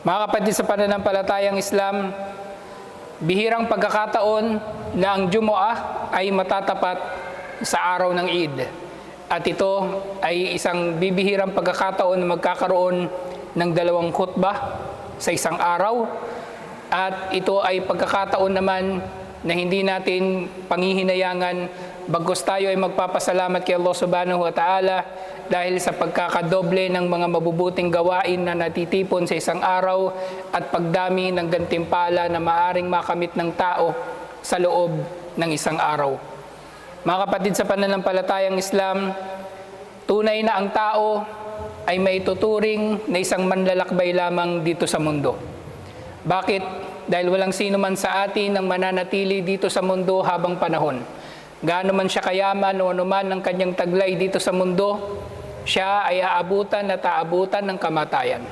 Mga kapatid sa pananampalatayang Islam, bihirang pagkakataon na ang Jumu'ah ay matatapat sa araw ng Eid. At ito ay isang bibihirang pagkakataon na magkakaroon ng 2 khutbah sa isang araw. At ito ay pagkakataon naman na hindi natin panghihinayangan bagkus tayo ay magpapasalamat kay Allah Subhanahu wa Ta'ala dahil sa pagkakadoble ng mga mabubuting gawain na natitipon sa isang araw at pagdami ng gantimpala na maaring makamit ng tao sa loob ng isang araw. Mga kapatid sa pananampalatayang Islam, tunay na ang tao ay may tuturing na isang manlalakbay lamang dito sa mundo. Bakit? Dahil walang sino man sa atin ang mananatili dito sa mundo habang panahon. Gaano man siya kayaman o anuman ang kanyang taglay dito sa mundo, siya ay aabutan at aabutan ng kamatayan.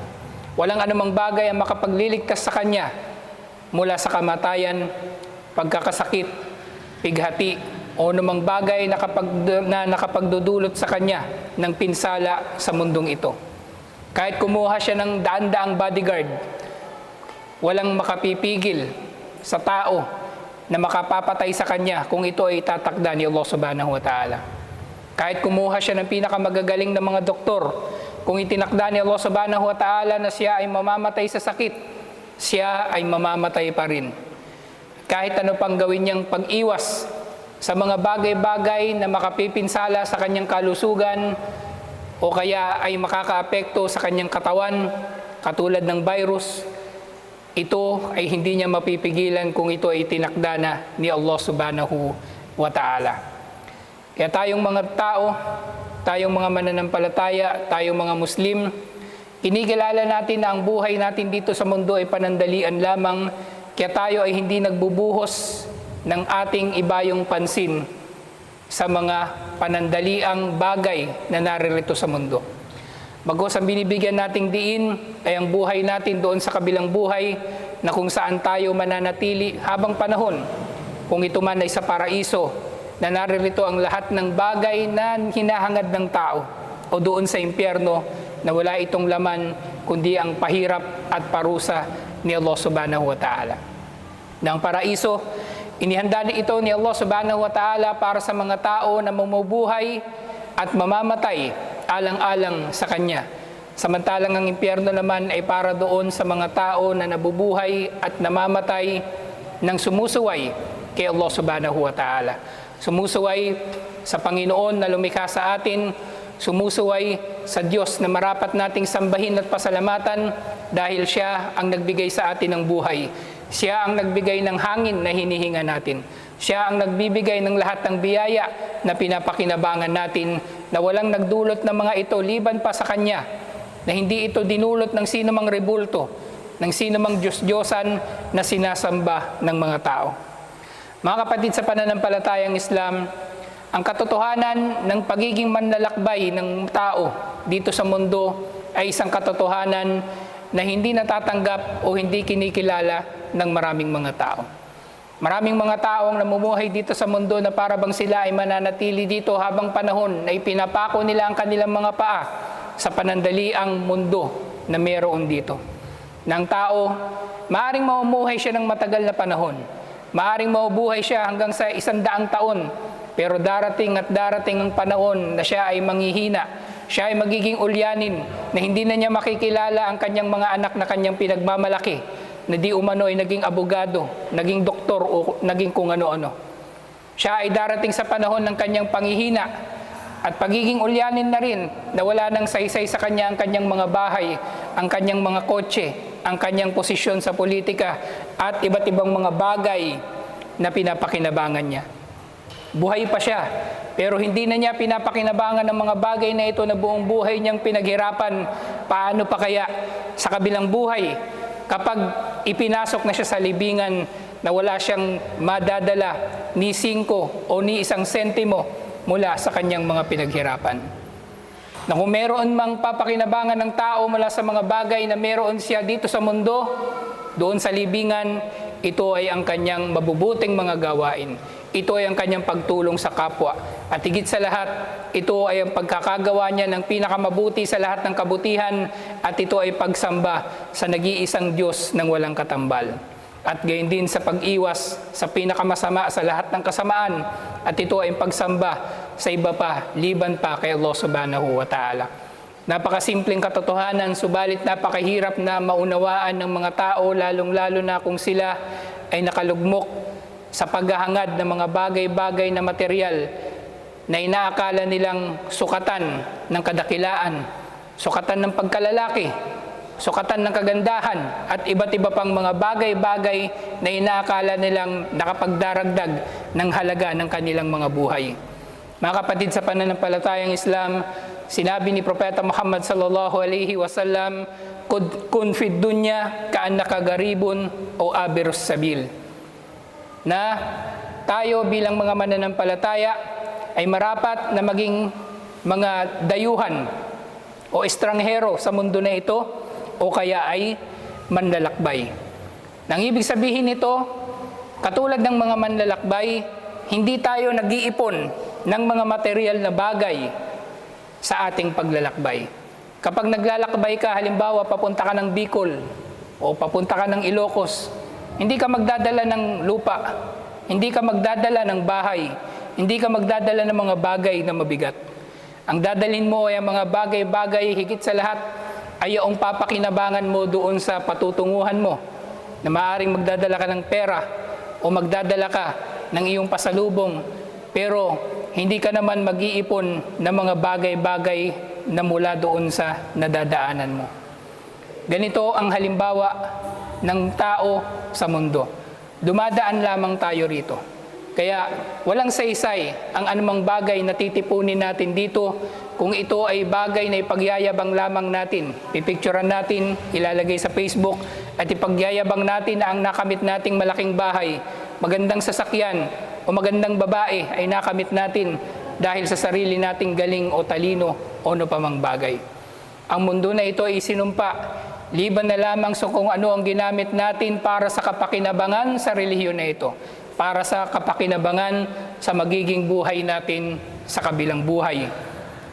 Walang anumang bagay ang makapagliligtas sa kanya mula sa kamatayan, pagkakasakit, pighati, o anumang bagay na nakapagdudulot sa kanya ng pinsala sa mundong ito. Kahit kumuha siya ng daan-daang bodyguard, walang makapipigil sa tao na makapapatay sa kanya kung ito ay tatakda ni Allah Subhanahu wa Ta'ala. Kahit kumuha siya ng pinakamagagaling na mga doktor, kung itinakda ni Allah Subhanahu wa Ta'ala na siya ay mamamatay sa sakit, siya ay mamamatay pa rin. Kahit ano pang gawin niyang pag-iwas sa mga bagay-bagay na makapipinsala sa kanyang kalusugan o kaya ay makakaapekto sa kanyang katawan, katulad ng virus, ito ay hindi niya mapipigilan kung ito ay tinakda na ni Allah Subhanahu wa Ta'ala. Kaya tayong mga tao, tayong mga mananampalataya, tayong mga Muslim, kinikilala natin na ang buhay natin dito sa mundo ay panandalian lamang, kaya tayo ay hindi nagbubuhos ng ating ibayong pansin sa mga panandaliang bagay na naririto sa mundo. Bagos ang binibigyan nating diin ay ang buhay natin doon sa kabilang buhay na kung saan tayo mananatili habang panahon. Kung ito man ay sa paraiso na naririto ang lahat ng bagay na hinahangad ng tao, o doon sa impyerno na wala itong laman kundi ang pahirap at parusa ni Allah Subhanahu wa Ta'ala. Na ang paraiso, inihanda ito ni Allah Subhanahu wa Ta'ala para sa mga tao na mamubuhay at mamamatay alang-alang sa Kanya. Samantalang ang impyerno naman ay para doon sa mga tao na nabubuhay at namamatay ng sumusuway kay Allah Subhanahu wa Ta'ala. Sumusuway sa Panginoon na lumikha sa atin, sumusuway sa Diyos na marapat nating sambahin at pasalamatan dahil Siya ang nagbigay sa atin ng buhay. Siya ang nagbigay ng hangin na hinihinga natin. Siya ang nagbibigay ng lahat ng biyaya na pinapakinabangan natin na walang nagdulot ng mga ito liban pa sa Kanya, na hindi ito dinulot ng sino mang rebulto, ng sino mang Diyos-Diyosan na sinasamba ng mga tao. Mga kapatid sa pananampalatayang Islam, ang katotohanan ng pagiging manlalakbay ng tao dito sa mundo ay isang katotohanan na hindi natatanggap o hindi kinikilala ng maraming mga tao. Maraming mga taong namumuhay dito sa mundo na para bang sila ay mananatili dito habang panahon na ipinapako nila ang kanilang mga paa sa panandaliang mundo na meron dito. Ng tao, maaring mamumuhay siya ng matagal na panahon. Maaring mabubuhay siya hanggang sa 100 taon. Pero darating at darating ang panahon na siya ay manghihina. Siya ay magiging ulyanin na hindi na niya makikilala ang kanyang mga anak na kanyang pinagmamalaki, na di umano ay naging abogado, naging doktor o naging kung ano-ano. Siya ay darating sa panahon ng kanyang panghihina at pagiging ulyanin na rin na wala nang saysay sa kanya ang kanyang mga bahay, ang kanyang mga kotse, ang kanyang posisyon sa politika at iba't ibang mga bagay na pinapakinabangan niya. Buhay pa siya, pero hindi na niya pinapakinabangan ng mga bagay na ito na buong buhay niyang pinaghirapan. Paano pa kaya sa kabilang buhay kapag ipinasok na siya sa libingan na wala siyang madadala ni 5 o ni 1 sentimo mula sa kanyang mga pinaghirapan? Na kung meron mang papakinabangan ng tao mula sa mga bagay na meron siya dito sa mundo, doon sa libingan, ito ay ang kanyang mabubuting mga gawain. Ito ay ang kanyang pagtulong sa kapwa. At higit sa lahat, ito ay ang pagkakagawa niya ng pinakamabuti sa lahat ng kabutihan, at ito ay pagsamba sa nag-iisang Diyos ng walang katambal. At gayon din sa pag-iwas sa pinakamasama sa lahat ng kasamaan, at ito ay pagsamba sa iba pa, liban pa kay Allah subhanahu wa ta'ala. Napakasimpleng katotohanan, subalit napakahirap na maunawaan ng mga tao, lalong-lalo na kung sila ay nakalugmok sa paghahangad ng mga bagay-bagay na material na inaakala nilang sukatan ng kadakilaan, sukatan ng pagkalalaki, sukatan ng kagandahan, at iba't iba pang mga bagay-bagay na inaakala nilang nakapagdaragdag ng halaga ng kanilang mga buhay. Mga kapatid, sa pananampalatayang Islam, sinabi ni Propeta Muhammad sallallahu alaihi wasallam, kun fid dunya ka'annaka garibun o abirus sabil, na tayo bilang mga mananampalataya ay marapat na maging mga dayuhan o estranghero sa mundo na ito, o kaya ay manlalakbay. Nang ibig sabihin nito, katulad ng mga manlalakbay, hindi tayo nag-iipon ng mga material na bagay sa ating paglalakbay. Kapag naglalakbay ka, halimbawa papunta ka ng Bicol o papunta ka ng Ilocos, hindi ka magdadala ng lupa, hindi ka magdadala ng bahay, hindi ka magdadala ng mga bagay na mabigat. Ang dadalhin mo ay ang mga bagay-bagay, higit sa lahat ay yung papakinabangan mo doon sa patutunguhan mo, na maaaring magdadala ka ng pera o magdadala ka ng iyong pasalubong, pero hindi ka naman mag-iipon ng mga bagay-bagay na mula doon sa nadadaanan mo. Ganito ang halimbawa ng tao sa mundo. Dumadaan lamang tayo rito. Kaya walang saysay ang anumang bagay na titipunin natin dito, kung ito ay bagay na ipagyayabang lamang natin. Pipicturean natin, ilalagay sa Facebook, at ipagyayabang natin na ang nakamit nating malaking bahay, magandang sasakyan, o magandang babae ay nakamit natin dahil sa sarili nating galing o talino o ano pa mang bagay. Ang mundo na ito ay isinumpa, liban na lamang sa kung ano ang ginamit natin para sa kapakinabangan sa relihiyon na ito, para sa kapakinabangan sa magiging buhay natin sa kabilang buhay,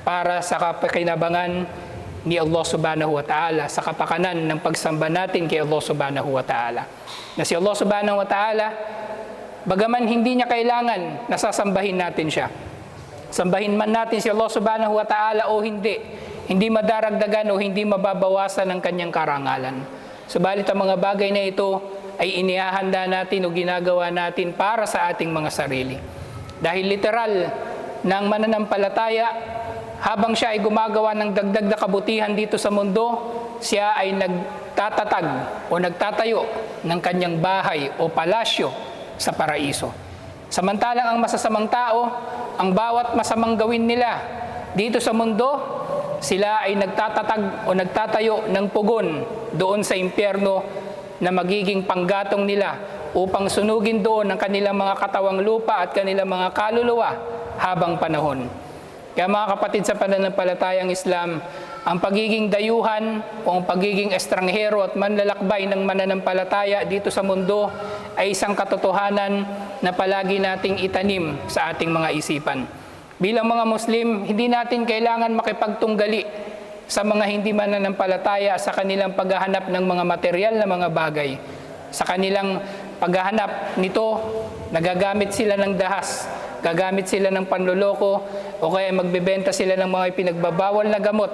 para sa kapakinabangan ni Allah subhanahu wa ta'ala, sa kapakanan ng pagsamba natin kay Allah subhanahu wa ta'ala. Na si Allah subhanahu wa ta'ala, bagaman hindi niya kailangan na sasambahin natin siya, sambahin man natin si Allah subhanahu wa ta'ala o hindi madaragdagan o hindi mababawasan ng kanyang karangalan. Subalit ang mga bagay na ito ay inihahanda natin o ginagawa natin para sa ating mga sarili. Dahil literal ng mananampalataya, habang siya ay gumagawa ng dagdag na kabutihan dito sa mundo, siya ay nagtatatag o nagtatayo ng kanyang bahay o palasyo sa paraiso. Samantalang ang masasamang tao, ang bawat masamang gawin nila dito sa mundo, sila ay nagtatatag o nagtatayo ng pugon doon sa impyerno na magiging panggatong nila upang sunugin doon ang kanilang mga katawang lupa at kanilang mga kaluluwa habang panahon. Kaya mga kapatid, sa pananampalatayang Islam, ang pagiging dayuhan o ang pagiging estranghero at manlalakbay ng mananampalataya dito sa mundo ay isang katotohanan na palagi nating itanim sa ating mga isipan. Bilang mga Muslim, hindi natin kailangan makipagtunggali sa mga hindi mananampalataya sa kanilang paghahanap ng mga material na mga bagay. Sa kanilang paghahanap nito, nagagamit sila ng dahas, gagamit sila ng panloloko, o kaya magbebenta sila ng mga ipinagbabawal na gamot,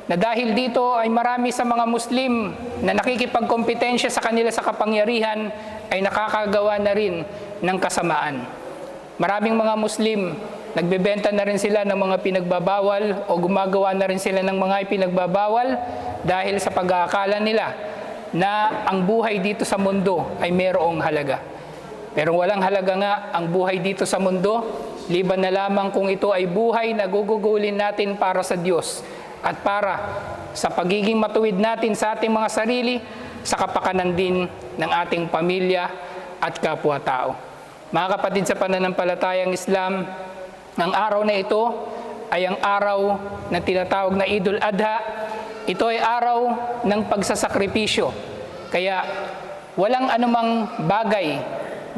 na dahil dito ay marami sa mga Muslim na nakikipagkompetensya sa kanila sa kapangyarihan ay nakakagawa na rin ng kasamaan. Maraming mga Muslim, nagbebenta na rin sila ng mga pinagbabawal o gumagawa na rin sila ng mga ipinagbabawal dahil sa pag-aakala nila na ang buhay dito sa mundo ay mayroong halaga. Pero walang halaga nga ang buhay dito sa mundo, liban na lamang kung ito ay buhay na gugugulin natin para sa Diyos at para sa pagiging matuwid natin sa ating mga sarili, sa kapakanan din ng ating pamilya at kapwa-tao. Mga kapatid, sa pananampalatayang Islam, ang araw na ito ay ang araw na tinatawag na Idul Adha. Ito ay araw ng pagsasakripisyo. Kaya Walang anumang bagay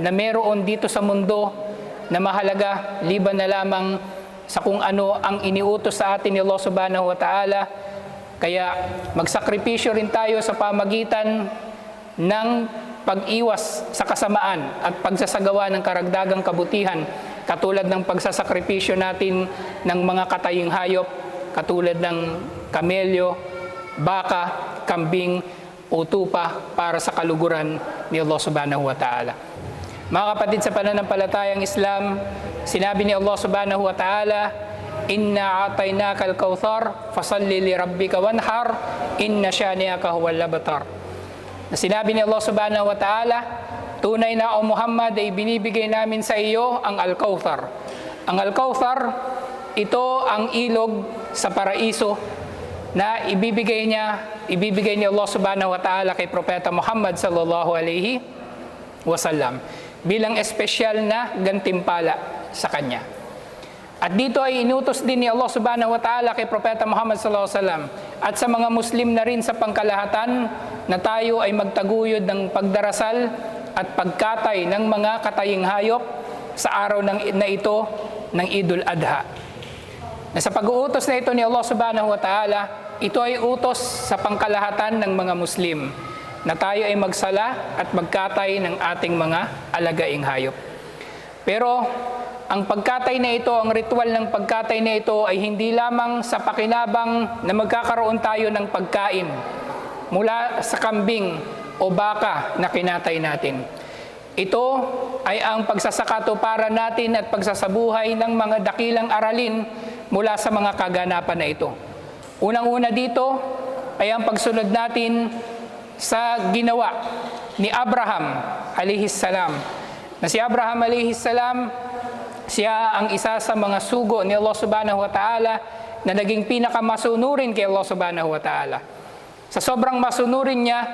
na meron dito sa mundo na mahalaga liban na lamang sa kung ano ang iniutos sa atin ni Allah subhanahu wa ta'ala. Kaya magsakripisyo rin tayo sa pamagitan ng pag-iwas sa kasamaan at pagsasagawa ng karagdagang kabutihan, katulad ng pagsasakripisyo natin ng mga kataying hayop, katulad ng kamelyo, baka, kambing, o tupa para sa kaluguran ni Allah subhanahu wa ta'ala. Mga kapatid sa pananampalatayang Islam, sinabi ni Allah subhanahu wa ta'ala, "Inna a'tainaka al-kautsar, fasalli li rabbika wanhar, inna syani'aka huwal abtar." Na sinabi ni Allah subhanahu wa ta'ala, tunay na o Muhammad ay binibigay namin sa iyo ang al-kautsar. Ang al-kautsar, ito ang ilog sa paraiso na ibibigay ni Allah subhanahu wa ta'ala kay Propeta Muhammad sallallahu alaihi wasallam bilang espesyal na gantimpala sa kanya. At dito ay inutos din ni Allah subhanahu wa ta'ala kay Propeta Muhammad sallallahu alaihi wasallam at sa mga Muslim na rin sa pangkalahatan na tayo ay magtaguyod ng pagdarasal at pagkatay ng mga kataying hayop sa araw na ito ng Idul Adha. Na sa pag-uutos na ito ni Allah subhanahu wa ta'ala, ito ay utos sa pangkalahatan ng mga Muslim na tayo ay magsala at magkatay ng ating mga alagaing hayop. Pero ang pagkatay na ito, ang ritual ng pagkatay na ito ay hindi lamang sa pakinabang na magkakaroon tayo ng pagkain mula sa kambing o baka na kinatay natin. Ito ay ang pagsasakatuparan natin at pagsasabuhay ng mga dakilang aralin mula sa mga kaganapan na ito. Unang-una dito ay ang pagsunod natin sa ginawa ni Abraham alayhis salam. Na si Abraham alayhis salam, siya ang isa sa mga sugo ni Allah subhanahu wa ta'ala na naging pinakamasunurin kay Allah subhanahu wa ta'ala. Sa sobrang masunurin niya,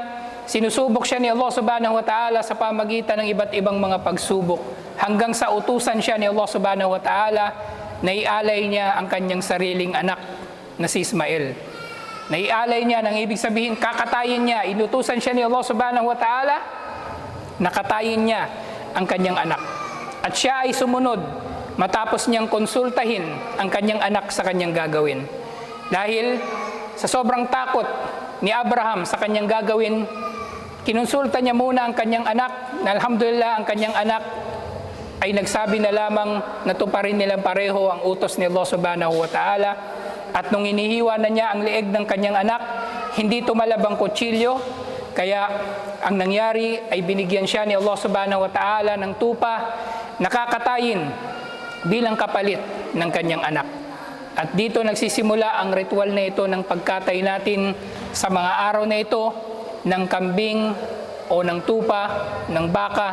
sinusubok siya ni Allah subhanahu wa ta'ala sa pamagitan ng iba't ibang mga pagsubok hanggang sa utusan siya ni Allah subhanahu wa ta'ala na ialay niya ang kanyang sariling anak na si Ismail. Naialay niya, nang ibig sabihin, kakatayin niya. Inutusan siya ni Allah subhanahu wa ta'ala, nakatayin niya ang kanyang anak. At siya ay sumunod matapos niyang konsultahin ang kanyang anak sa kanyang gagawin. Dahil sa sobrang takot ni Abraham sa kanyang gagawin, kinonsulta niya muna ang kanyang anak, na alhamdulillah ang kanyang anak ay nagsabi na lamang na tuparin nilang pareho ang utos ni Allah subhanahu wa ta'ala. At nung inihiwa na niya ang leeg ng kanyang anak, hindi tumalab ang kutsilyo, kaya ang nangyari ay binigyan siya ni Allah subhanahu wa ta'ala ng tupa na kakatayin bilang kapalit ng kanyang anak. At dito nagsisimula ang ritual na ito ng pagkatay natin sa mga araw na ito ng kambing o ng tupa, ng baka,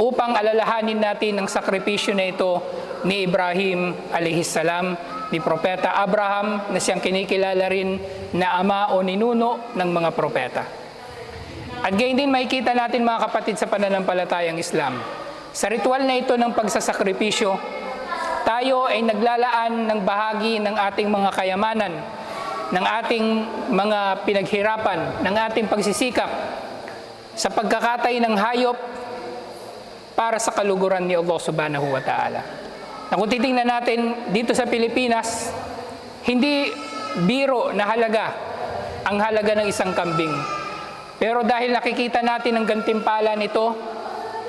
upang alalahanin natin ang sakripisyo na ito ni Ibrahim alayhis salam, ni Propeta Abraham na siyang kinikilala rin na ama o ninuno ng mga propeta. At gayon din makikita natin mga kapatid sa pananampalatayang Islam, sa ritual na ito ng pagsasakripisyo, tayo ay naglalaan ng bahagi ng ating mga kayamanan, ng ating mga pinaghirapan, ng ating pagsisikap sa pagkakatay ng hayop para sa kaluguran ni Allah subhanahu wa ta'ala. Na kung titingnan natin dito sa Pilipinas, hindi biro na halaga ang halaga ng isang kambing. Pero dahil nakikita natin ang gantimpala nito,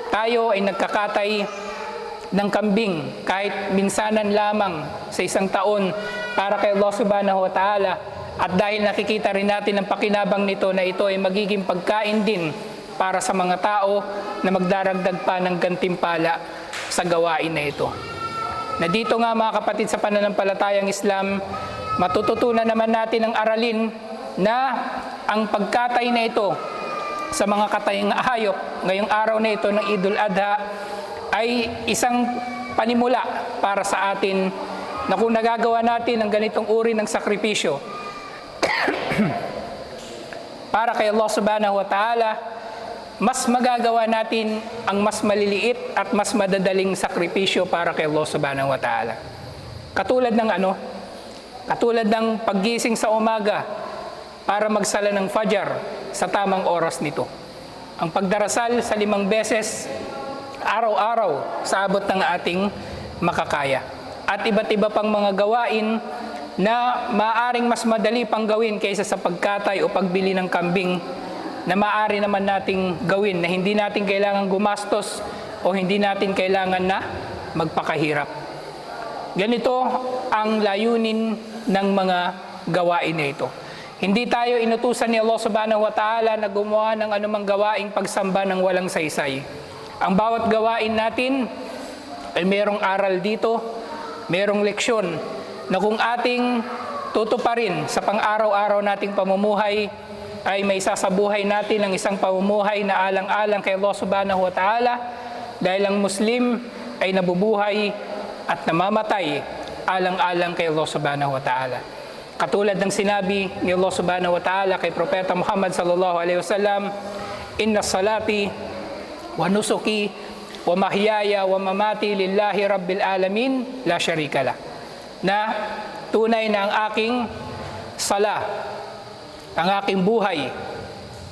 tayo ay nagkakatay ng kambing kahit minsanan lamang sa isang taon para kay Allah subhanahu wa ta'ala. At dahil nakikita rin natin ang pakinabang nito na ito ay magiging pagkain din para sa mga tao na magdaragdag pa ng gantimpala sa gawain na ito. Na dito nga mga kapatid sa pananampalatayang Islam, matututunan naman natin ang aralin na ang pagkatay na ito sa mga kataying hayop ngayong araw na ito ng Idul Adha ay isang panimula para sa atin na kung nagagawa natin ang ganitong uri ng sakripisyo para kay Allah subhanahu wa ta'ala, mas magagawa natin ang mas maliliit at mas madadaling sakripisyo para kay Allah subhanahu wa ta'ala. Katulad ng Katulad ng paggising sa umaga para magsala ng fajar sa tamang oras nito. ang pagdarasal sa 5 beses araw-araw sa abot ng ating makakaya. At iba't iba pang mga gawain na maaring mas madali pang gawin kaysa sa pagkatay o pagbili ng kambing na maaari naman nating gawin na hindi natin kailangan gumastos o hindi natin kailangan na magpakahirap. Ganito ang layunin ng mga gawain na ito. Hindi tayo inutusan ni Allah subhanahu wa ta'ala na gumawa ng anumang gawaing pagsamba ng walang saysay. Ang bawat gawain natin ay mayroong aral dito, mayroong leksyon na kung ating tutuparin sa pang-araw-araw nating pamumuhay, ay may sasabuhay natin ang isang pamumuhay na alang-alang kay Allah subhanahu wa ta'ala, dahil ang Muslim ay nabubuhay at namamatay alang-alang kay Allah subhanahu wa ta'ala. Katulad ng sinabi ni Allah subhanahu wa ta'ala kay Propeta Muhammad sallallahu alaihi wasallam, "Inna salati wa nusuki wa mahyaya wa mamati lillahi rabbil alamin la syarika lah." Na tunay na ang aking sala, ang aking buhay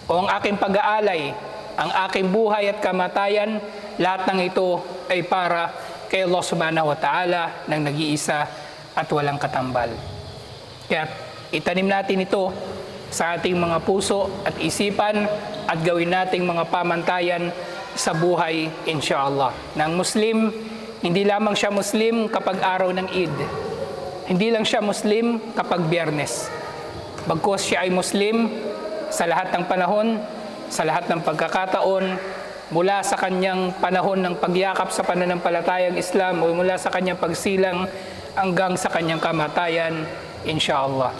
o ang aking pag-aalay, ang aking buhay at kamatayan, lahat ng ito ay para kay Allah subhanahu wa ta'ala ng nag-iisa at walang katambal. Kaya itanim natin ito sa ating mga puso at isipan at gawin nating mga pamantayan sa buhay, insyaAllah. Ng Muslim, hindi lamang siya Muslim kapag araw ng Eid. Hindi lang siya Muslim kapag Biyernes. Bagkus siya ay Muslim sa lahat ng panahon, sa lahat ng pagkakataon, mula sa kanyang panahon ng pagyakap sa pananampalatayang Islam o mula sa kanyang pagsilang hanggang sa kanyang kamatayan, insyaAllah.